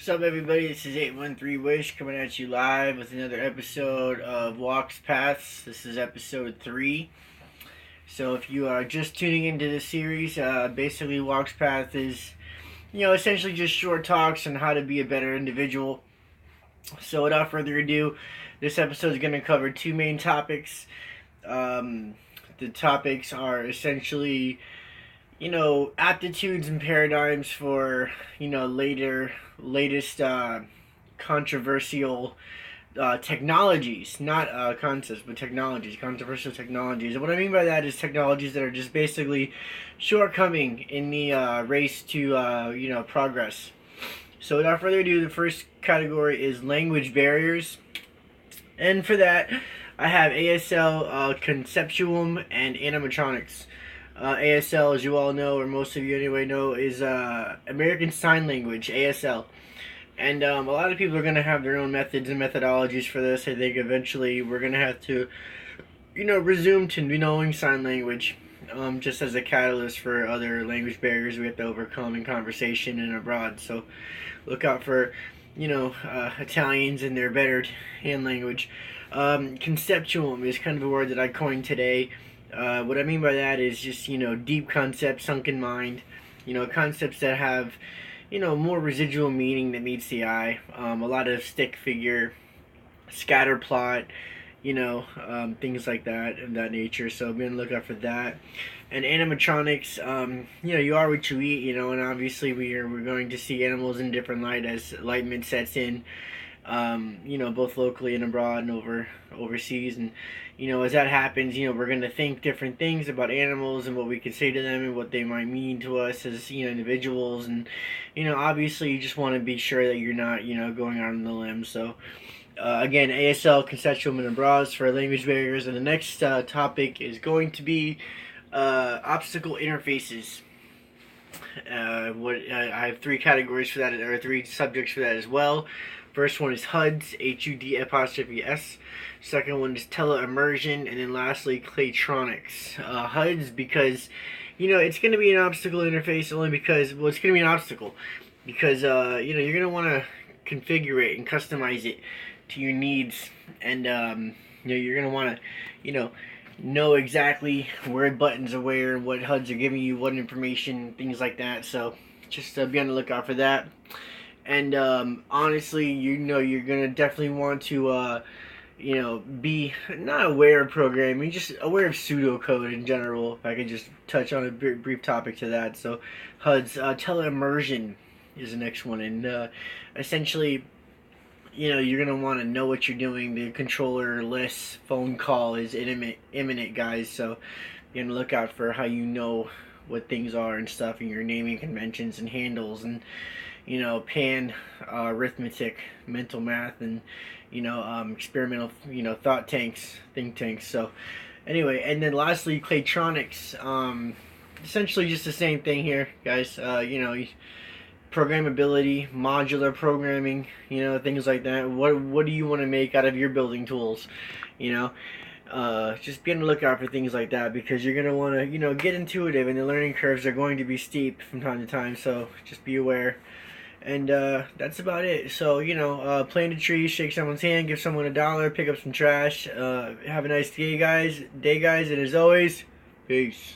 What's up, everybody? This is 813 Wish coming at you live with another episode of Walks Paths. This is episode 3. So, if you are just tuning into this series, basically, Walks Path is, essentially just short talks on how to be a better individual. So, without further ado, this episode is going to cover two main topics. The topics are essentially aptitudes and paradigms for, latest controversial technologies, not concepts, but technologies, controversial technologies. And what I mean by that is technologies that are just basically shortcoming in the race to, progress. So without further ado, the first category is language barriers. And for that, I have ASL, conceptuum, and animatronics. ASL, as you all know, or most of you anyway know, is American Sign Language, ASL. And a lot of people are going to have their own methods and methodologies for this. I think eventually we're going to have to, resume to knowing sign language, just as a catalyst for other language barriers we have to overcome in conversation and abroad. So look out for, Italians and their better hand language. Conceptuum is kind of a word that I coined today. What I mean by that is just, deep concepts, sunken mind, concepts that have, more residual meaning that meets the eye. A lot of stick figure, scatter plot, things like that, of that nature. So I'm going to look out for that. And animatronics, you are what you eat, and obviously we're going to see animals in different light as enlightenment sets in. Both locally and abroad and overseas. And, as that happens, we're going to think different things about animals and what we can say to them and what they might mean to us as, individuals. And, obviously you just want to be sure that you're not, going out on the limb. So, again, ASL, conceptual and abroad for language barriers. And the next topic is going to be obstacle interfaces. I have three categories for that, or three subjects for that as well. First one is HUDs, HUD''S. Second one is teleimmersion, and then lastly, claytronics. HUDs because, it's going to be an obstacle interface only because, it's going to be an obstacle because, you're going to want to configure it and customize it to your needs, and you're going to want to, know exactly where buttons are where, what HUDs are giving you, what information, things like that. So just be on the lookout for that. And honestly, you're gonna definitely want to, be not aware of programming, just aware of pseudocode in general. If I could just touch on a brief topic to that. So, HUDs, teleimmersion is the next one, and essentially, you're gonna want to know what you're doing. The controller-less phone call is imminent, guys. So, you're gonna look out for how you know what things are and stuff, and your naming conventions and handles and pan arithmetic, mental math, and experimental thought tanks, think tanks. So anyway, and then lastly, claytronics. Essentially just the same thing here, guys. Programmability, modular programming, things like that. What do you want to make out of your building tools? Just be on the lookout for things like that because you're gonna want to get intuitive, and the learning curves are going to be steep from time to time. So just be aware. And that's about it. So, plant a tree, shake someone's hand, give someone $1, pick up some trash. Have a nice day, guys. And as always, peace.